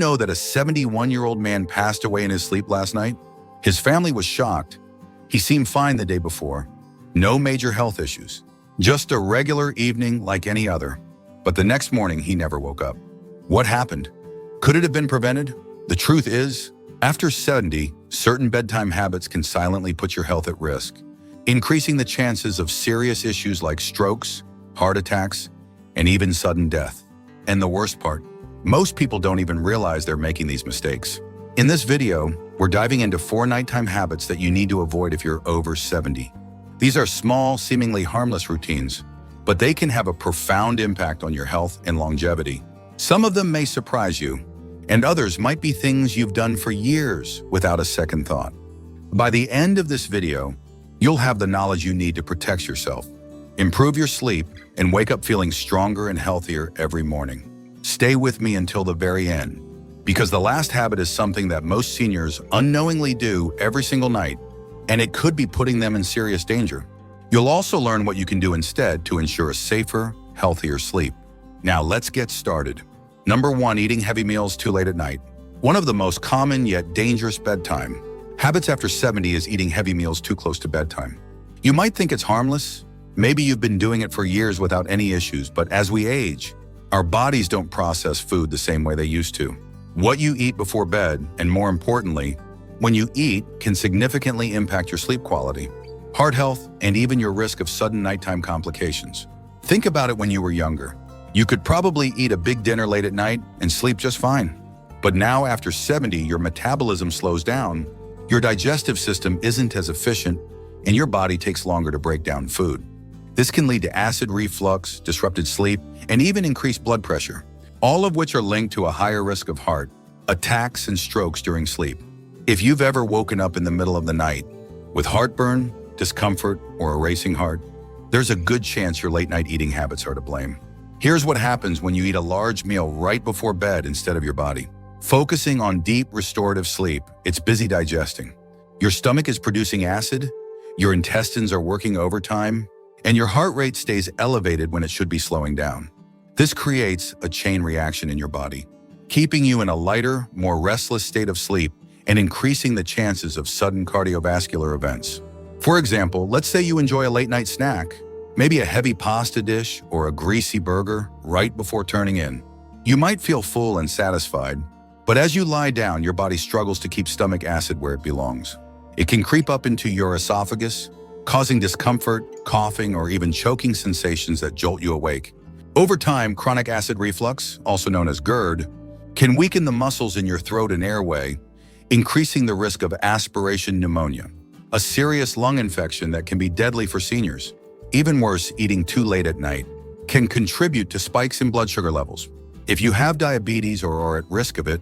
Know that a 71-year-old man passed away in his sleep last night? His family was shocked. He seemed fine the day before. No major health issues. Just a regular evening like any other. But the next morning, he never woke up. What happened? Could it have been prevented? The truth is, after 70, certain bedtime habits can silently put your health at risk, increasing the chances of serious issues like strokes, heart attacks, and even sudden death. And the worst part, most people don't even realize they're making these mistakes. In this video, we're diving into 4 nighttime habits that you need to avoid if you're over 70. These are small, seemingly harmless routines, but they can have a profound impact on your health and longevity. Some of them may surprise you, and others might be things you've done for years without a second thought. By the end of this video, you'll have the knowledge you need to protect yourself, improve your sleep, and wake up feeling stronger and healthier every morning. Stay with me until the very end, because the last habit is something that most seniors unknowingly do every single night, and it could be putting them in serious danger. You'll also learn what you can do instead to ensure a safer, healthier sleep. Now let's get started. Number 1, eating heavy meals too late at night. One of the most common yet dangerous bedtime habits after 70 is eating heavy meals too close to bedtime. You might think it's harmless. Maybe you've been doing it for years without any issues, but as we age, our bodies don't process food the same way they used to. What you eat before bed, and more importantly, when you eat, can significantly impact your sleep quality, heart health, and even your risk of sudden nighttime complications. Think about it when you were younger. You could probably eat a big dinner late at night and sleep just fine. But now after 70, your metabolism slows down, your digestive system isn't as efficient, and your body takes longer to break down food. This can lead to acid reflux, disrupted sleep, and even increased blood pressure, all of which are linked to a higher risk of heart attacks and strokes during sleep. If you've ever woken up in the middle of the night with heartburn, discomfort, or a racing heart, there's a good chance your late-night eating habits are to blame. Here's what happens when you eat a large meal right before bed instead of your body. Focusing on deep, restorative sleep, it's busy digesting. Your stomach is producing acid, your intestines are working overtime, and your heart rate stays elevated when it should be slowing down. This creates a chain reaction in your body, keeping you in a lighter, more restless state of sleep and increasing the chances of sudden cardiovascular events. For example, let's say you enjoy a late-night snack, maybe a heavy pasta dish or a greasy burger right before turning in. You might feel full and satisfied, but as you lie down, your body struggles to keep stomach acid where it belongs. It can creep up into your esophagus, causing discomfort, coughing, or even choking sensations that jolt you awake. Over time, chronic acid reflux, also known as GERD, can weaken the muscles in your throat and airway, increasing the risk of aspiration pneumonia, a serious lung infection that can be deadly for seniors. Even worse, eating too late at night can contribute to spikes in blood sugar levels. If you have diabetes or are at risk of it,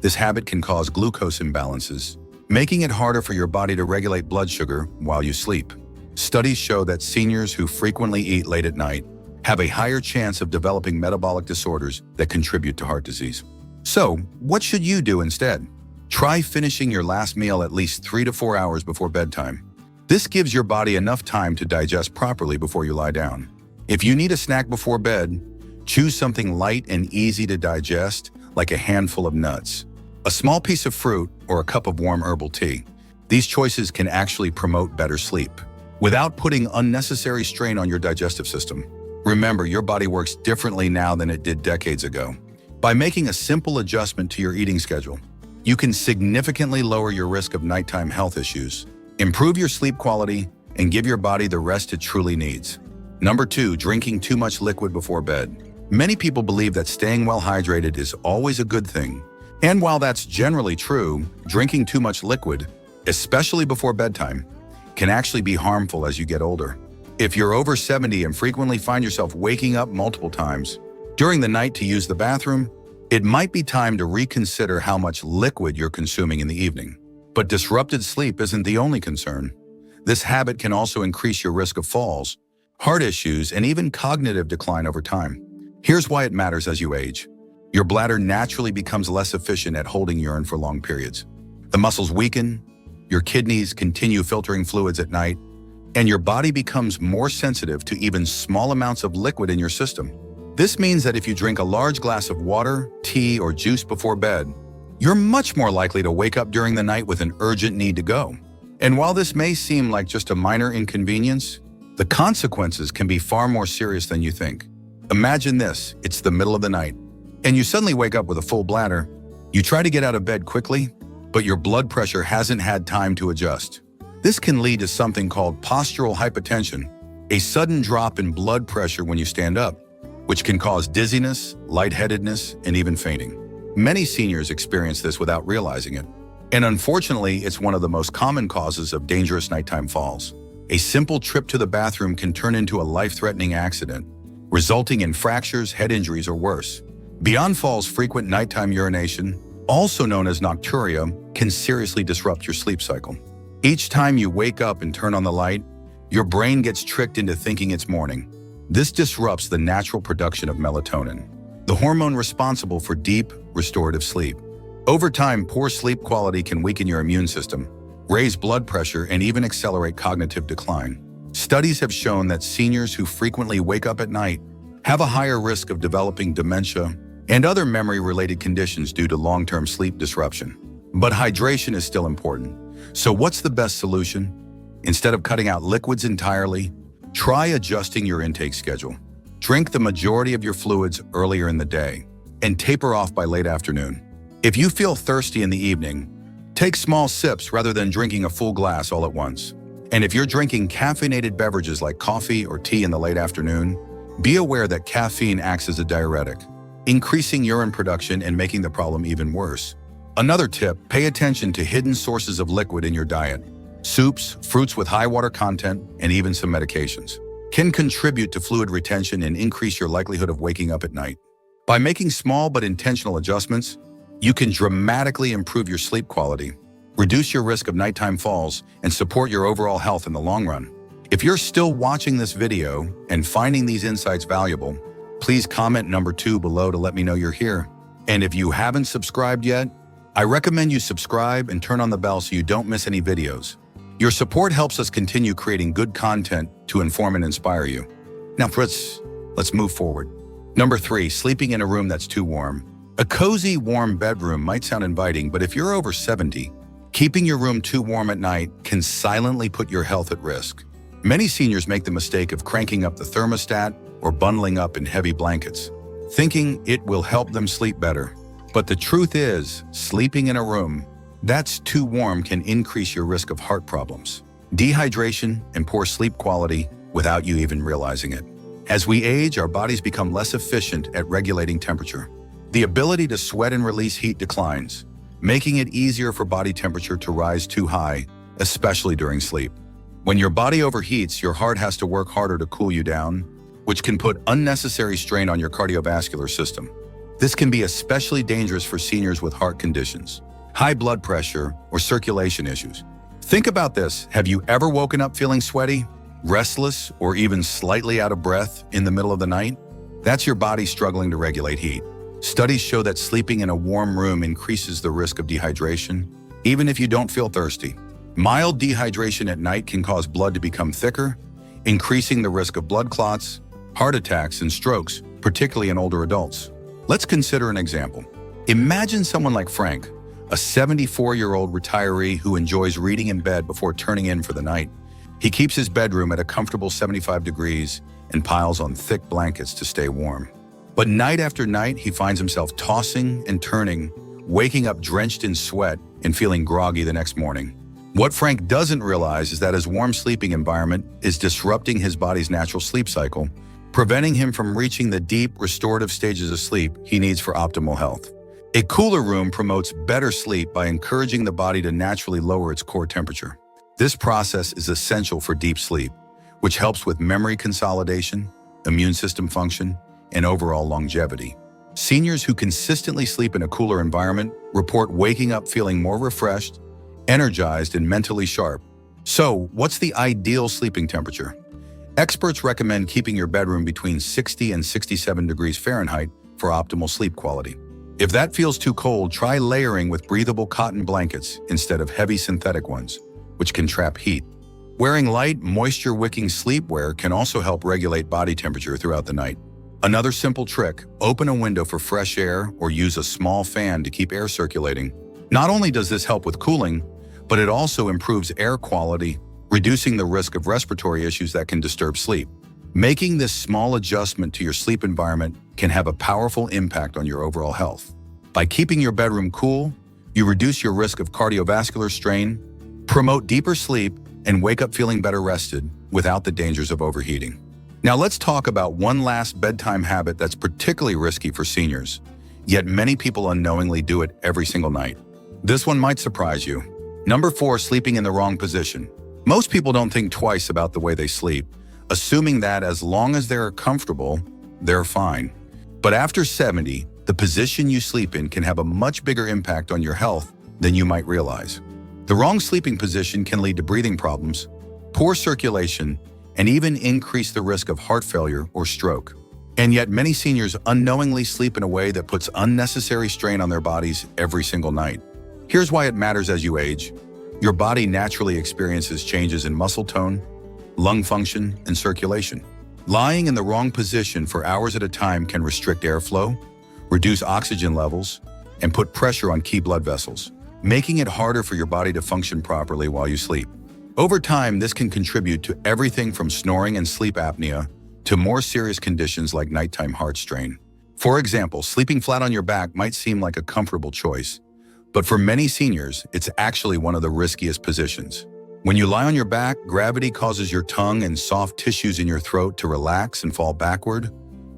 this habit can cause glucose imbalances, making it harder for your body to regulate blood sugar while you sleep. Studies show that seniors who frequently eat late at night have a higher chance of developing metabolic disorders that contribute to heart disease. So, what should you do instead? Try finishing your last meal at least 3 to 4 hours before bedtime. This gives your body enough time to digest properly before you lie down. If you need a snack before bed, choose something light and easy to digest, like a handful of nuts, a small piece of fruit, or a cup of warm herbal tea. These choices can actually promote better sleep without putting unnecessary strain on your digestive system. Remember, your body works differently now than it did decades ago. By making a simple adjustment to your eating schedule, you can significantly lower your risk of nighttime health issues, improve your sleep quality, and give your body the rest it truly needs. Number 2, drinking too much liquid before bed. Many people believe that staying well hydrated is always a good thing. And while that's generally true, drinking too much liquid, especially before bedtime, can actually be harmful as you get older. If you're over 70 and frequently find yourself waking up multiple times during the night to use the bathroom, it might be time to reconsider how much liquid you're consuming in the evening. But disrupted sleep isn't the only concern. This habit can also increase your risk of falls, heart issues, and even cognitive decline over time. Here's why it matters as you age. Your bladder naturally becomes less efficient at holding urine for long periods. The muscles weaken, your kidneys continue filtering fluids at night, and your body becomes more sensitive to even small amounts of liquid in your system. This means that if you drink a large glass of water, tea, or juice before bed, you're much more likely to wake up during the night with an urgent need to go. And while this may seem like just a minor inconvenience, the consequences can be far more serious than you think. Imagine this, it's the middle of the night, and you suddenly wake up with a full bladder. You try to get out of bed quickly, but your blood pressure hasn't had time to adjust. This can lead to something called postural hypotension, a sudden drop in blood pressure when you stand up, which can cause dizziness, lightheadedness, and even fainting. Many seniors experience this without realizing it. And unfortunately, it's one of the most common causes of dangerous nighttime falls. A simple trip to the bathroom can turn into a life-threatening accident, resulting in fractures, head injuries, or worse. Beyond falls, frequent nighttime urination, also known as nocturia, can seriously disrupt your sleep cycle. Each time you wake up and turn on the light, your brain gets tricked into thinking it's morning. This disrupts the natural production of melatonin, the hormone responsible for deep, restorative sleep. Over time, poor sleep quality can weaken your immune system, raise blood pressure, and even accelerate cognitive decline. Studies have shown that seniors who frequently wake up at night have a higher risk of developing dementia and other memory-related conditions due to long-term sleep disruption. But hydration is still important. So what's the best solution? Instead of cutting out liquids entirely, try adjusting your intake schedule. Drink the majority of your fluids earlier in the day and taper off by late afternoon. If you feel thirsty in the evening, take small sips rather than drinking a full glass all at once. And if you're drinking caffeinated beverages like coffee or tea in the late afternoon, be aware that caffeine acts as a diuretic, increasing urine production and making the problem even worse. Another tip, pay attention to hidden sources of liquid in your diet. Soups, fruits with high water content, and even some medications can contribute to fluid retention and increase your likelihood of waking up at night. By making small but intentional adjustments, you can dramatically improve your sleep quality, reduce your risk of nighttime falls, and support your overall health in the long run. If you're still watching this video and finding these insights valuable, please comment number 2 below to let me know you're here. And if you haven't subscribed yet, I recommend you subscribe and turn on the bell so you don't miss any videos. Your support helps us continue creating good content to inform and inspire you. Now, let's move forward. Number 3, sleeping in a room that's too warm. A cozy, warm bedroom might sound inviting, but if you're over 70, keeping your room too warm at night can silently put your health at risk. Many seniors make the mistake of cranking up the thermostat or bundling up in heavy blankets, thinking it will help them sleep better. But the truth is, sleeping in a room that's too warm can increase your risk of heart problems, dehydration, and poor sleep quality without you even realizing it. As we age, our bodies become less efficient at regulating temperature. The ability to sweat and release heat declines, making it easier for body temperature to rise too high, especially during sleep. When your body overheats, your heart has to work harder to cool you down, which can put unnecessary strain on your cardiovascular system. This can be especially dangerous for seniors with heart conditions, high blood pressure, or circulation issues. Think about this. Have you ever woken up feeling sweaty, restless, or even slightly out of breath in the middle of the night? That's your body struggling to regulate heat. Studies show that sleeping in a warm room increases the risk of dehydration, even if you don't feel thirsty. Mild dehydration at night can cause blood to become thicker, increasing the risk of blood clots, heart attacks, and strokes, particularly in older adults. Let's consider an example. Imagine someone like Frank, a 74-year-old retiree who enjoys reading in bed before turning in for the night. He keeps his bedroom at a comfortable 75 degrees and piles on thick blankets to stay warm. But night after night, he finds himself tossing and turning, waking up drenched in sweat and feeling groggy the next morning. What Frank doesn't realize is that his warm sleeping environment is disrupting his body's natural sleep cycle, preventing him from reaching the deep, restorative stages of sleep he needs for optimal health. A cooler room promotes better sleep by encouraging the body to naturally lower its core temperature. This process is essential for deep sleep, which helps with memory consolidation, immune system function, and overall longevity. Seniors who consistently sleep in a cooler environment report waking up feeling more refreshed, energized, and mentally sharp. So, what's the ideal sleeping temperature? Experts recommend keeping your bedroom between 60 and 67 degrees Fahrenheit for optimal sleep quality. If that feels too cold, try layering with breathable cotton blankets instead of heavy synthetic ones, which can trap heat. Wearing light, moisture-wicking sleepwear can also help regulate body temperature throughout the night. Another simple trick, open a window for fresh air or use a small fan to keep air circulating. Not only does this help with cooling, but it also improves air quality, reducing the risk of respiratory issues that can disturb sleep. Making this small adjustment to your sleep environment can have a powerful impact on your overall health. By keeping your bedroom cool, you reduce your risk of cardiovascular strain, promote deeper sleep, and wake up feeling better rested without the dangers of overheating. Now let's talk about one last bedtime habit that's particularly risky for seniors, yet many people unknowingly do it every single night. This one might surprise you. Number 4, sleeping in the wrong position. Most people don't think twice about the way they sleep, assuming that as long as they're comfortable, they're fine. But after 70, the position you sleep in can have a much bigger impact on your health than you might realize. The wrong sleeping position can lead to breathing problems, poor circulation, and even increase the risk of heart failure or stroke. And yet many seniors unknowingly sleep in a way that puts unnecessary strain on their bodies every single night. Here's why it matters as you age. Your body naturally experiences changes in muscle tone, lung function, and circulation. Lying in the wrong position for hours at a time can restrict airflow, reduce oxygen levels, and put pressure on key blood vessels, making it harder for your body to function properly while you sleep. Over time, this can contribute to everything from snoring and sleep apnea to more serious conditions like nighttime heart strain. For example, sleeping flat on your back might seem like a comfortable choice, but for many seniors, it's actually one of the riskiest positions. When you lie on your back, gravity causes your tongue and soft tissues in your throat to relax and fall backward,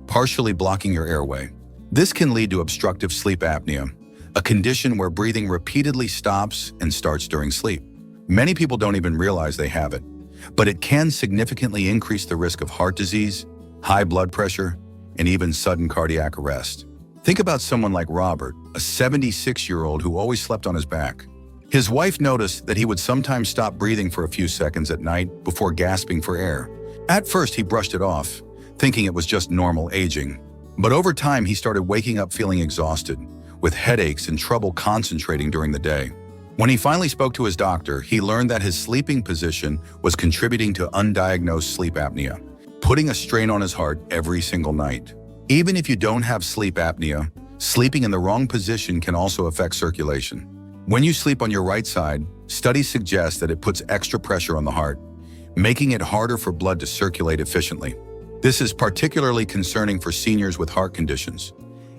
partially blocking your airway. This can lead to obstructive sleep apnea, a condition where breathing repeatedly stops and starts during sleep. Many people don't even realize they have it, but it can significantly increase the risk of heart disease, high blood pressure, and even sudden cardiac arrest. Think about someone like Robert, a 76-year-old who always slept on his back. His wife noticed that he would sometimes stop breathing for a few seconds at night before gasping for air. At first, he brushed it off, thinking it was just normal aging. But over time, he started waking up feeling exhausted, with headaches and trouble concentrating during the day. When he finally spoke to his doctor, he learned that his sleeping position was contributing to undiagnosed sleep apnea, putting a strain on his heart every single night. Even if you don't have sleep apnea, sleeping in the wrong position can also affect circulation. When you sleep on your right side, studies suggest that it puts extra pressure on the heart, making it harder for blood to circulate efficiently. This is particularly concerning for seniors with heart conditions,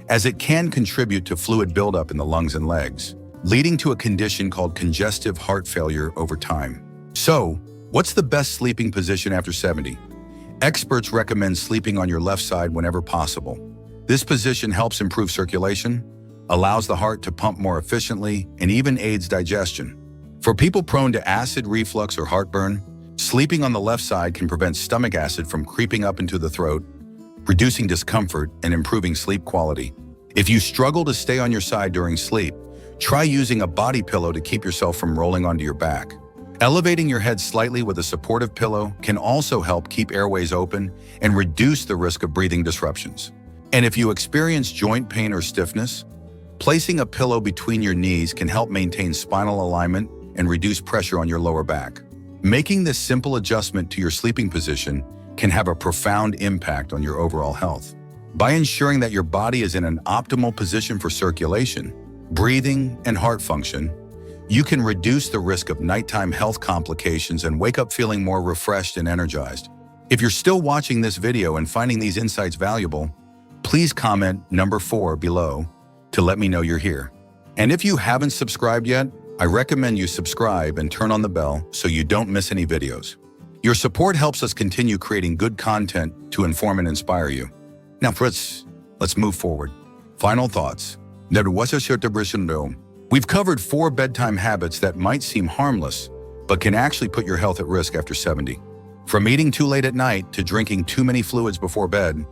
as it can contribute to fluid buildup in the lungs and legs, leading to a condition called congestive heart failure over time. So, what's the best sleeping position after 70? Experts recommend sleeping on your left side whenever possible. This position helps improve circulation, allows the heart to pump more efficiently, and even aids digestion. For people prone to acid reflux or heartburn, sleeping on the left side can prevent stomach acid from creeping up into the throat, reducing discomfort and improving sleep quality. If you struggle to stay on your side during sleep, try using a body pillow to keep yourself from rolling onto your back. Elevating your head slightly with a supportive pillow can also help keep airways open and reduce the risk of breathing disruptions. And if you experience joint pain or stiffness, placing a pillow between your knees can help maintain spinal alignment and reduce pressure on your lower back. Making this simple adjustment to your sleeping position can have a profound impact on your overall health. By ensuring that your body is in an optimal position for circulation, breathing, and heart function, you can reduce the risk of nighttime health complications and wake up feeling more refreshed and energized. If you're still watching this video and finding these insights valuable, please comment number 4 below to let me know you're here. And if you haven't subscribed yet, I recommend you subscribe and turn on the bell so you don't miss any videos. Your support helps us continue creating good content to inform and inspire you. Now, let's move forward. Final thoughts. We've covered 4 bedtime habits that might seem harmless, but can actually put your health at risk after 70. From eating too late at night to drinking too many fluids before bed,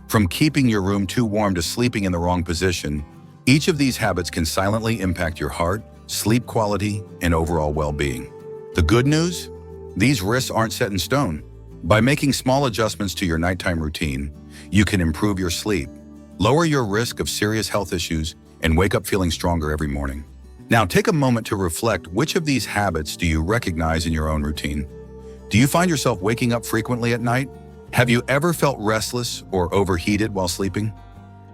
from keeping your room too warm to sleeping in the wrong position, each of these habits can silently impact your heart, sleep quality, and overall well-being. The good news? These risks aren't set in stone. By making small adjustments to your nighttime routine, you can improve your sleep, lower your risk of serious health issues, and wake up feeling stronger every morning. Now, take a moment to reflect, which of these habits do you recognize in your own routine? Do you find yourself waking up frequently at night? Have you ever felt restless or overheated while sleeping?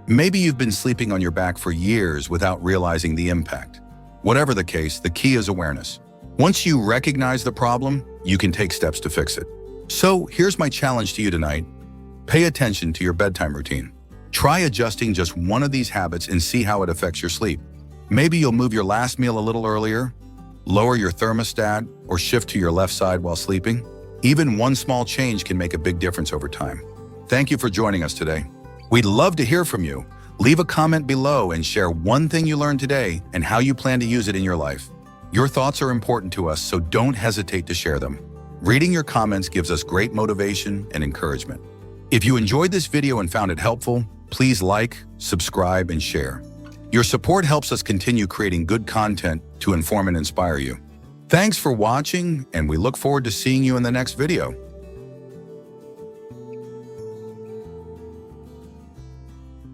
Maybe you've been sleeping on your back for years without realizing the impact. Whatever the case, the key is awareness. Once you recognize the problem, you can take steps to fix it. So here's my challenge to you tonight. Pay attention to your bedtime routine. Try adjusting just one of these habits and see how it affects your sleep. Maybe you'll move your last meal a little earlier, lower your thermostat, or shift to your left side while sleeping. Even one small change can make a big difference over time. Thank you for joining us today. We'd love to hear from you. Leave a comment below and share one thing you learned today and how you plan to use it in your life. Your thoughts are important to us, so don't hesitate to share them. Reading your comments gives us great motivation and encouragement. If you enjoyed this video and found it helpful, please like, subscribe, and share. Your support helps us continue creating good content to inform and inspire you. Thanks for watching, and we look forward to seeing you in the next video.